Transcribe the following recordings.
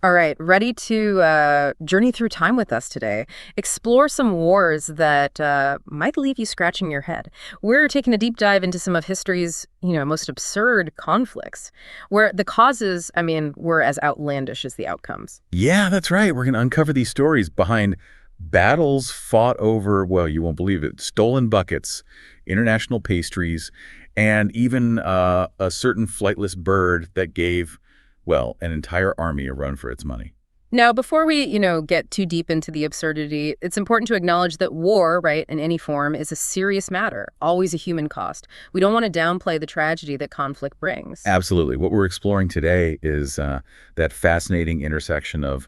All right, ready to journey through time with us today. Explore some wars that might leave you scratching your head. We're taking a deep dive into some of history's, most absurd conflicts, where the causes, were as outlandish as the outcomes. Yeah, that's right. We're going to uncover these stories behind battles fought over, well, you won't believe it, stolen buckets, international pastries, and even a certain flightless bird that gave, well, an entire army a run for its money. Now, before we, get too deep into the absurdity, it's important to acknowledge that war, right, in any form, is a serious matter, always a human cost. We don't want to downplay the tragedy that conflict brings. Absolutely. What we're exploring today is that fascinating intersection of,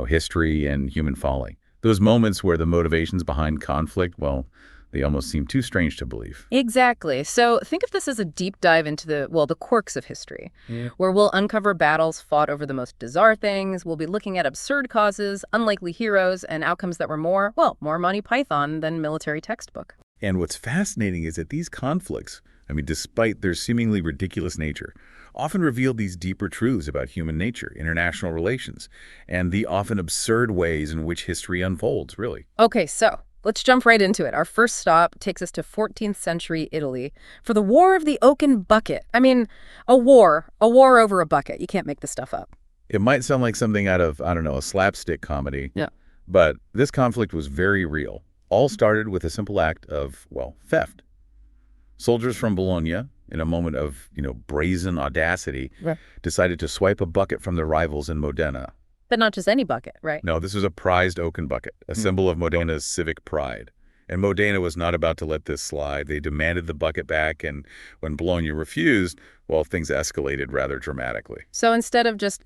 history and human folly. Those moments where the motivations behind conflict, well, they almost seem too strange to believe. Exactly. So think of this as a deep dive into the quirks of history, where we'll uncover battles fought over the most bizarre things. We'll be looking at absurd causes, unlikely heroes, and outcomes that were more Monty Python than military textbook. And what's fascinating is that these conflicts, despite their seemingly ridiculous nature, often reveal these deeper truths about human nature, international relations, and the often absurd ways in which history unfolds, really. Okay, so let's jump right into it. Our first stop takes us to 14th century Italy for the War of the Oaken Bucket. A war over a bucket. You can't make this stuff up. It might sound like something out of, I don't know, a slapstick comedy, Yeah. but this conflict was very real. All started with a simple act of, well, theft. Soldiers from Bologna, in a moment of, brazen audacity, Right. decided to swipe a bucket from their rivals in Modena. But not just any bucket, right? No, this was a prized oaken bucket, a symbol of Modena's civic pride. And Modena was not about to let this slide. They demanded the bucket back, and when Bologna refused, well, things escalated rather dramatically. So instead of just,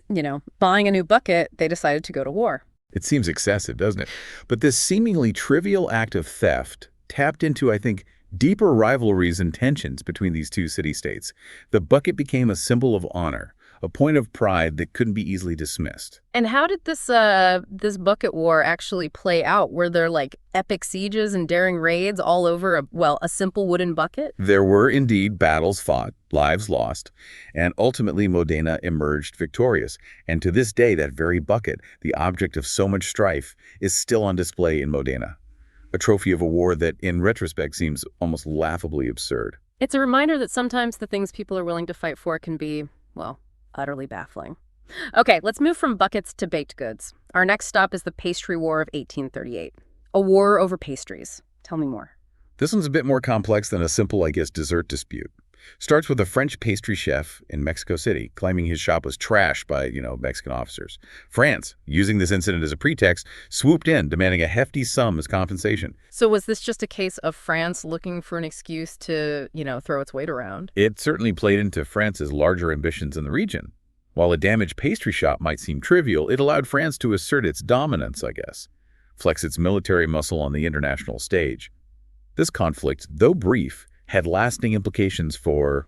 buying a new bucket, they decided to go to war. It seems excessive, doesn't it? But this seemingly trivial act of theft tapped into, I think, deeper rivalries and tensions between these two city-states. The bucket became a symbol of honor, a point of pride that couldn't be easily dismissed. And how did this bucket war actually play out? Were there like epic sieges and daring raids all over a simple wooden bucket? There were indeed battles fought, lives lost, and ultimately Modena emerged victorious. And to this day, that very bucket, the object of so much strife, is still on display in Modena. A trophy of a war that, in retrospect, seems almost laughably absurd. It's a reminder that sometimes the things people are willing to fight for can be, utterly baffling. Okay, let's move from buckets to baked goods. Our next stop is the Pastry War of 1838. A war over pastries. Tell me more. This one's a bit more complex than a simple, dessert dispute. Starts with a French pastry chef in Mexico City claiming his shop was trashed by, Mexican officers. France, using this incident as a pretext, swooped in, demanding a hefty sum as compensation. So was this just a case of France looking for an excuse to, throw its weight around? It certainly played into France's larger ambitions in the region. While a damaged pastry shop might seem trivial, it allowed France to assert its dominance, I guess, flex its military muscle on the international stage. This conflict, though brief, had lasting implications for,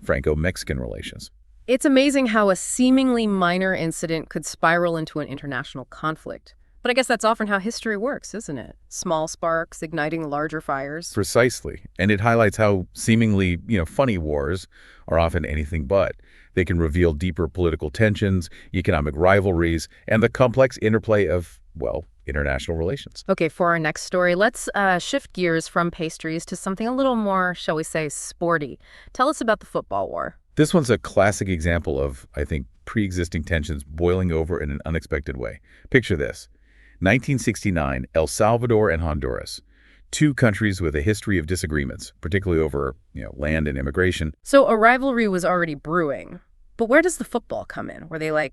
Franco-Mexican relations. It's amazing how a seemingly minor incident could spiral into an international conflict. But I guess that's often how history works, isn't it? Small sparks igniting larger fires. Precisely. And it highlights how seemingly, funny wars are often anything but. They can reveal deeper political tensions, economic rivalries, and the complex interplay of, international relations. Okay, for our next story, let's shift gears from pastries to something a little more, shall we say, sporty. Tell us about the football war. This one's a classic example of, I think, pre-existing tensions boiling over in an unexpected way. Picture this. 1969, El Salvador and Honduras. Two countries with a history of disagreements, particularly over, land and immigration. So a rivalry was already brewing. But where does the football come in? Were they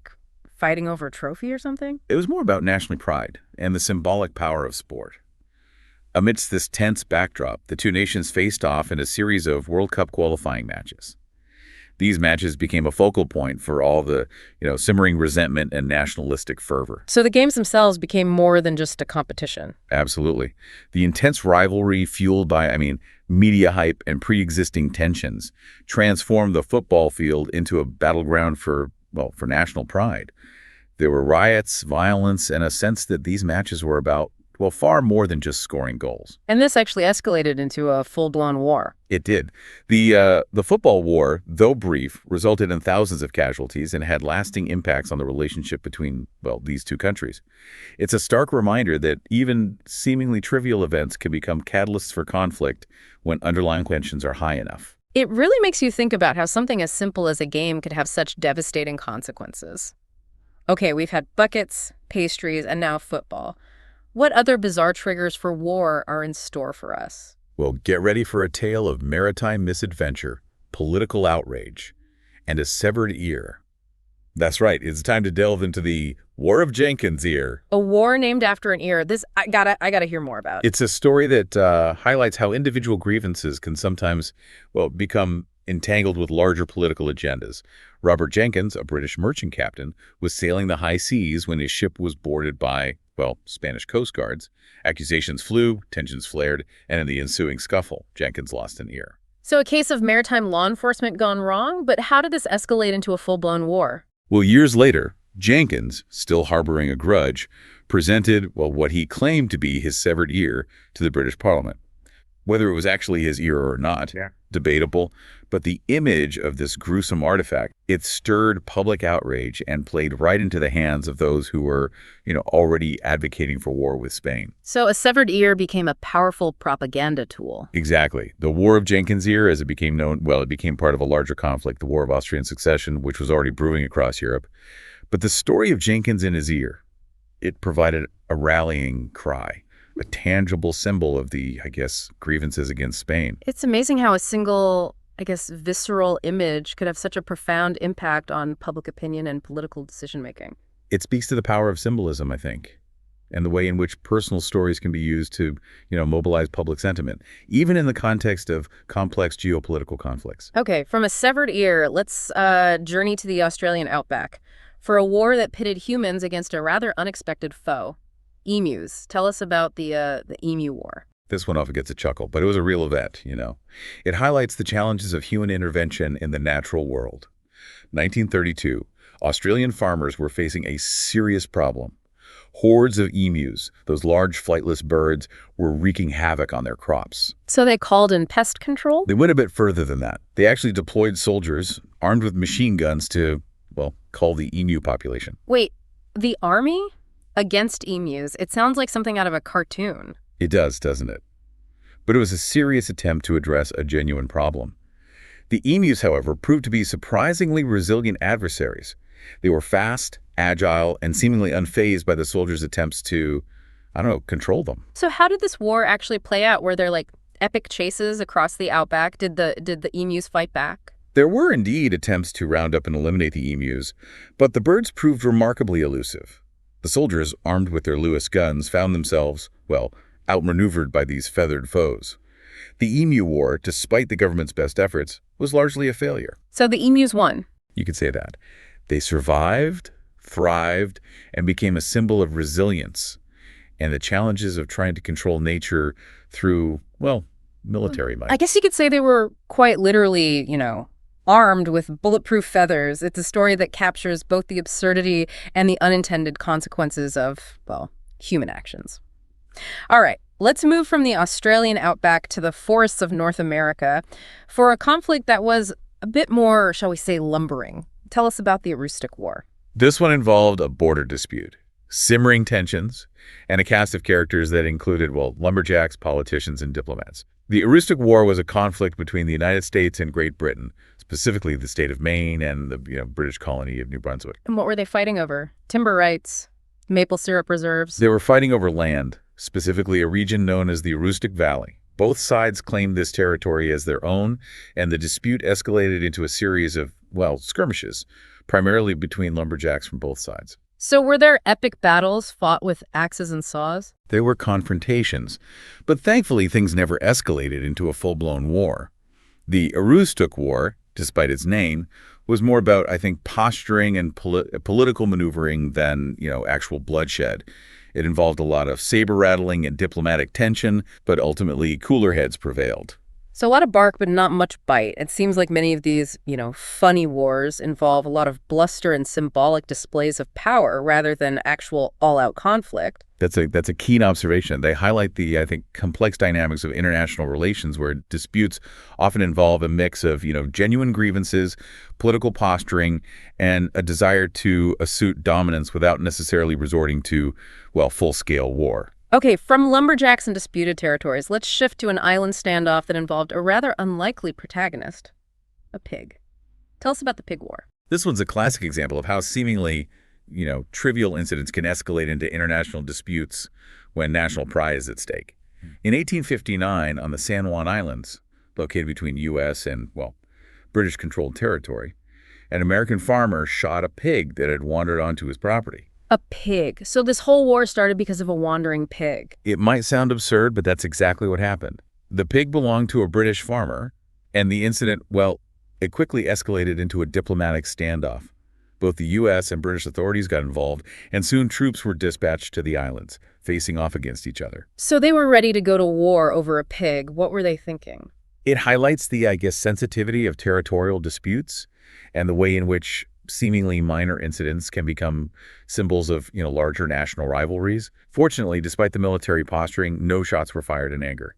fighting over a trophy or something? It was more about national pride and the symbolic power of sport. Amidst this tense backdrop, the two nations faced off in a series of World Cup qualifying matches. These matches became a focal point for all the, simmering resentment and nationalistic fervor. So the games themselves became more than just a competition. Absolutely. The intense rivalry fueled by, media hype and pre-existing tensions transformed the football field into a battleground for national pride. There were riots, violence, and a sense that these matches were about, well, far more than just scoring goals. And this actually escalated into a full-blown war. It did. The football war, though brief, resulted in thousands of casualties and had lasting impacts on the relationship between, well, these two countries. It's a stark reminder that even seemingly trivial events can become catalysts for conflict when underlying tensions are high enough. It really makes you think about how something as simple as a game could have such devastating consequences. Okay, we've had buckets, pastries, and now football. What other bizarre triggers for war are in store for us? Well, get ready for a tale of maritime misadventure, political outrage, and a severed ear. That's right, it's time to delve into the War of Jenkins' Ear. A war named after an ear. This I gotta hear more about. It's a story that highlights how individual grievances can sometimes, well, become entangled with larger political agendas. Robert Jenkins, a British merchant captain, was sailing the high seas when his ship was boarded by, well, Spanish Coast Guards. Accusations flew, tensions flared, and in the ensuing scuffle, Jenkins lost an ear. So a case of maritime law enforcement gone wrong, but how did this escalate into a full-blown war? Well, years later, Jenkins, still harboring a grudge, presented, well, what he claimed to be his severed ear to the British Parliament. Whether it was actually his ear or not, debatable, but the image of this gruesome artifact, it stirred public outrage and played right into the hands of those who were, already advocating for war with Spain. So a severed ear became a powerful propaganda tool. Exactly. The War of Jenkins' Ear, as it became known, well, it became part of a larger conflict, the War of Austrian Succession, which was already brewing across Europe. But the story of Jenkins and his ear, it provided a rallying cry, a tangible symbol of the, grievances against Spain. It's amazing how a single, visceral image could have such a profound impact on public opinion and political decision-making. It speaks to the power of symbolism, I think, and the way in which personal stories can be used to, mobilize public sentiment, even in the context of complex geopolitical conflicts. Okay, from a severed ear, let's journey to the Australian outback for a war that pitted humans against a rather unexpected foe. Emus. Tell us about the Emu War. This one often gets a chuckle, but it was a real event, It highlights the challenges of human intervention in the natural world. 1932, Australian farmers were facing a serious problem. Hordes of emus, those large flightless birds, were wreaking havoc on their crops. So they called in pest control? They went a bit further than that. They actually deployed soldiers armed with machine guns to, cull the emu population. Wait, the army? Against emus. It sounds like something out of a cartoon. It does, doesn't it? But it was a serious attempt to address a genuine problem. The emus, however, proved to be surprisingly resilient adversaries. They were fast, agile, and seemingly unfazed by the soldiers' attempts to, control them. So how did this war actually play out? Were there epic chases across the outback? Did the emus fight back? There were indeed attempts to round up and eliminate the emus, but the birds proved remarkably elusive. The soldiers, armed with their Lewis guns, found themselves, outmaneuvered by these feathered foes. The Emu War, despite the government's best efforts, was largely a failure. So the emus won? You could say that. They survived, thrived, and became a symbol of resilience and the challenges of trying to control nature through, military might. I guess you could say they were quite literally, armed with bulletproof feathers. It's a story that captures both the absurdity and the unintended consequences of, human actions. All right, let's move from the Australian outback to the forests of North America for a conflict that was a bit more, shall we say, lumbering. Tell us about the Aroostook War. This one involved a border dispute, simmering tensions, and a cast of characters that included, lumberjacks, politicians, and diplomats. The Aroostook War was a conflict between the United States and Great Britain, specifically the state of Maine and the British colony of New Brunswick. And what were they fighting over? Timber rights, maple syrup reserves? They were fighting over land, specifically a region known as the Aroostook Valley. Both sides claimed this territory as their own, and the dispute escalated into a series of, skirmishes, primarily between lumberjacks from both sides. So were there epic battles fought with axes and saws? There were confrontations, but thankfully things never escalated into a full-blown war. The Aroostook War, despite its name, was more about, posturing and political maneuvering than, actual bloodshed. It involved a lot of saber rattling and diplomatic tension, but ultimately cooler heads prevailed. So a lot of bark, but not much bite. It seems like many of these, funny wars involve a lot of bluster and symbolic displays of power rather than actual all-out conflict. That's a keen observation. They highlight the, I think, complex dynamics of international relations where disputes often involve a mix of, genuine grievances, political posturing, and a desire to assert dominance without necessarily resorting to, well, full-scale war. Okay, from lumberjacks and disputed territories, let's shift to an island standoff that involved a rather unlikely protagonist, a pig. Tell us about the pig war. This one's a classic example of how seemingly, trivial incidents can escalate into international disputes when national pride is at stake. In 1859, on the San Juan Islands, located between U.S. and, well, British-controlled territory, an American farmer shot a pig that had wandered onto his property. A pig. So this whole war started because of a wandering pig. It might sound absurd, but that's exactly what happened. The pig belonged to a British farmer, and the incident, well, it quickly escalated into a diplomatic standoff. Both the U.S. and British authorities got involved, and soon troops were dispatched to the islands, facing off against each other. So they were ready to go to war over a pig. What were they thinking? It highlights the, sensitivity of territorial disputes and the way in which seemingly minor incidents can become symbols of, larger national rivalries. Fortunately, despite the military posturing, no shots were fired in anger.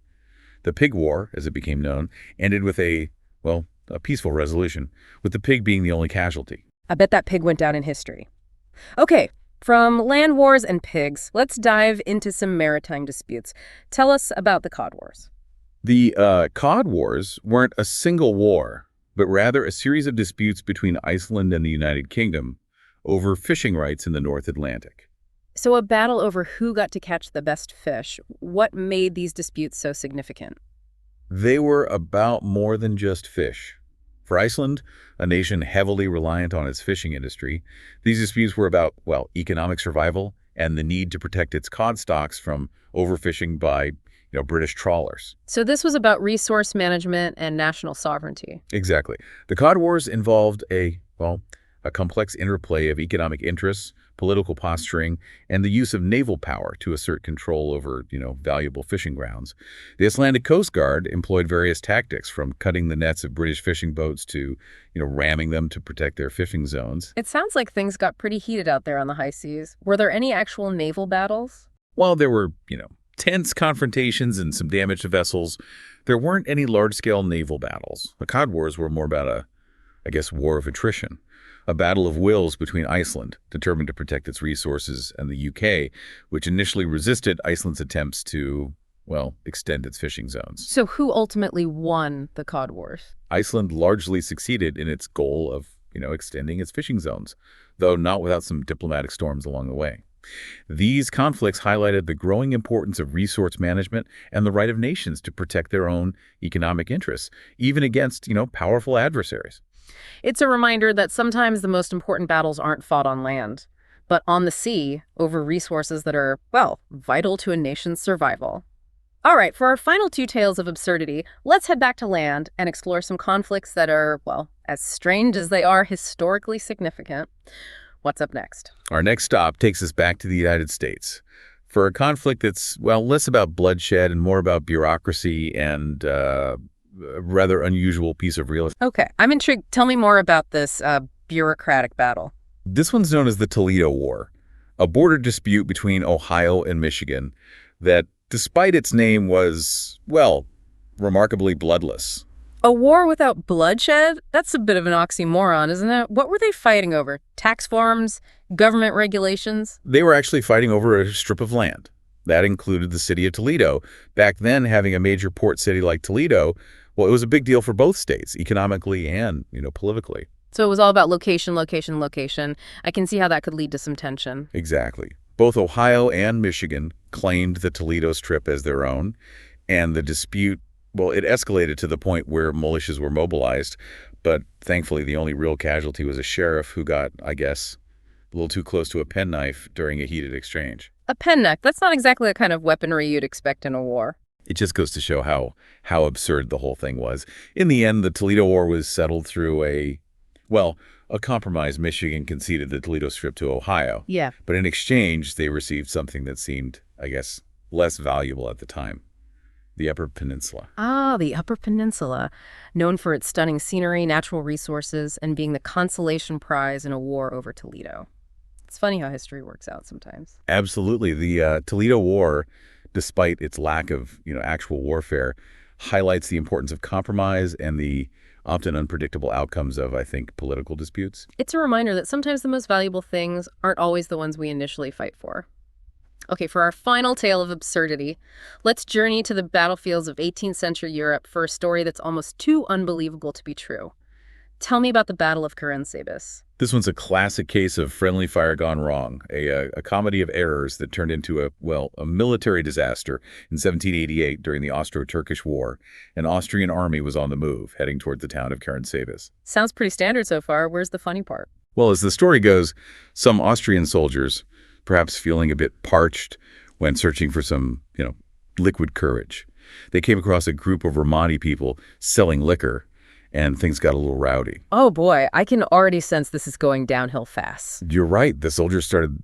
The Pig War, as it became known, ended with a peaceful resolution, with the pig being the only casualty. I bet that pig went down in history. Okay, from land wars and pigs, let's dive into some maritime disputes. Tell us about the Cod Wars. The Cod Wars weren't a single war, but rather a series of disputes between Iceland and the United Kingdom over fishing rights in the North Atlantic. So a battle over who got to catch the best fish. What made these disputes so significant? They were about more than just fish. For Iceland, a nation heavily reliant on its fishing industry, these disputes were about, economic survival and the need to protect its cod stocks from overfishing by British trawlers. So this was about resource management and national sovereignty. Exactly. The Cod Wars involved a complex interplay of economic interests, political posturing, and the use of naval power to assert control over, valuable fishing grounds. The Icelandic Coast Guard employed various tactics, from cutting the nets of British fishing boats to, ramming them to protect their fishing zones. It sounds like things got pretty heated out there on the high seas. Were there any actual naval battles? While there were, tense confrontations and some damage to vessels, there weren't any large-scale naval battles. The Cod Wars were more about a war of attrition, a battle of wills between Iceland, determined to protect its resources, and the UK, which initially resisted Iceland's attempts to, extend its fishing zones. So who ultimately won the Cod Wars? Iceland largely succeeded in its goal of, extending its fishing zones, though not without some diplomatic storms along the way. These conflicts highlighted the growing importance of resource management and the right of nations to protect their own economic interests, even against, powerful adversaries. It's a reminder that sometimes the most important battles aren't fought on land, but on the sea over resources that are, vital to a nation's survival. All right, for our final two tales of absurdity, let's head back to land and explore some conflicts that are, as strange as they are historically significant. What's up next? Our next stop takes us back to the United States for a conflict that's, less about bloodshed and more about bureaucracy and a rather unusual piece of real estate. Okay, I'm intrigued. Tell me more about this bureaucratic battle. This one's known as the Toledo War, a border dispute between Ohio and Michigan that, despite its name, was, remarkably bloodless. A war without bloodshed? That's a bit of an oxymoron, isn't it? What were they fighting over? Tax forms? Government regulations? They were actually fighting over a strip of land. That included the city of Toledo. Back then, having a major port city like Toledo, it was a big deal for both states, economically and, politically. So it was all about location, location, location. I can see how that could lead to some tension. Exactly. Both Ohio and Michigan claimed the Toledo Strip as their own, and the dispute, it escalated to the point where militias were mobilized, but thankfully the only real casualty was a sheriff who got, a little too close to a penknife during a heated exchange. A penknife? That's not exactly the kind of weaponry you'd expect in a war. It just goes to show how absurd the whole thing was. In the end, the Toledo War was settled through a compromise. Michigan conceded the Toledo Strip to Ohio. Yeah. But in exchange, they received something that seemed, less valuable at the time. the Upper Peninsula. Ah, the Upper Peninsula, known for its stunning scenery, natural resources, and being the consolation prize in a war over Toledo. It's funny how history works out sometimes. Absolutely. The Toledo War, despite its lack of, actual warfare, highlights the importance of compromise and the often unpredictable outcomes of, I think, political disputes. It's a reminder that sometimes the most valuable things aren't always the ones we initially fight for. Okay, for our final tale of absurdity, let's journey to the battlefields of 18th century Europe for a story that's almost too unbelievable to be true. Tell me about the Battle of Caransebeș. This one's a classic case of friendly fire gone wrong, a comedy of errors that turned into a military disaster in 1788 during the Austro-Turkish War. An Austrian army was on the move, heading toward the town of Caransebeș. Sounds pretty standard so far. Where's the funny part? Well, as the story goes, some Austrian soldiers, perhaps feeling a bit parched when searching for some, liquid courage, they came across a group of Romani people selling liquor, and things got a little rowdy. Oh boy, I can already sense this is going downhill fast. You're right. The soldiers started,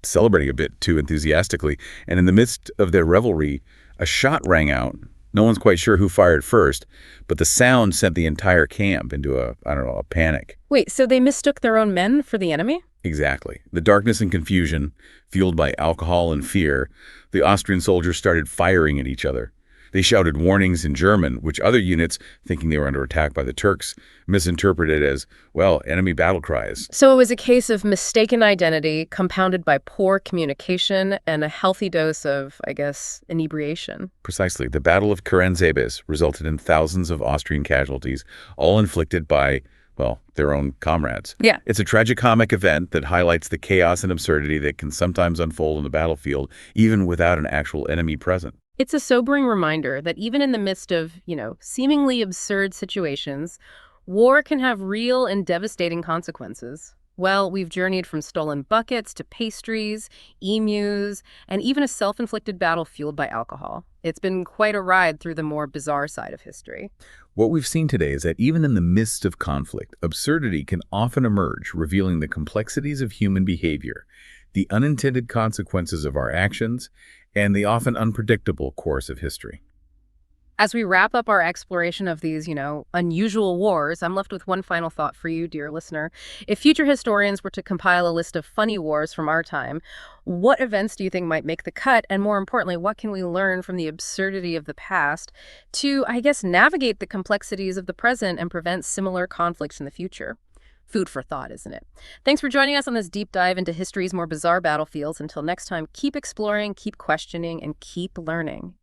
celebrating a bit too enthusiastically. And in the midst of their revelry, a shot rang out. No one's quite sure who fired first, but the sound sent the entire camp into a panic. Wait, so they mistook their own men for the enemy? Exactly. The darkness and confusion, fueled by alcohol and fear, the Austrian soldiers started firing at each other. They shouted warnings in German, which other units, thinking they were under attack by the Turks, misinterpreted as, enemy battle cries. So it was a case of mistaken identity compounded by poor communication and a healthy dose of, I guess, inebriation. Precisely. The Battle of Caransebeș resulted in thousands of Austrian casualties, all inflicted by, their own comrades. Yeah. It's a tragicomic event that highlights the chaos and absurdity that can sometimes unfold on the battlefield, even without an actual enemy present. It's a sobering reminder that even in the midst of, seemingly absurd situations, war can have real and devastating consequences. Well, we've journeyed from stolen buckets to pastries, emus, and even a self-inflicted battle fueled by alcohol. It's been quite a ride through the more bizarre side of history. What we've seen today is that even in the midst of conflict, absurdity can often emerge, revealing the complexities of human behavior, the unintended consequences of our actions, and the often unpredictable course of history. As we wrap up our exploration of these, unusual wars, I'm left with one final thought for you, dear listener. If future historians were to compile a list of funny wars from our time, what events do you think might make the cut? And more importantly, what can we learn from the absurdity of the past to, I guess, navigate the complexities of the present and prevent similar conflicts in the future? Food for thought, isn't it? Thanks for joining us on this deep dive into history's more bizarre battlefields. Until next time, keep exploring, keep questioning, and keep learning.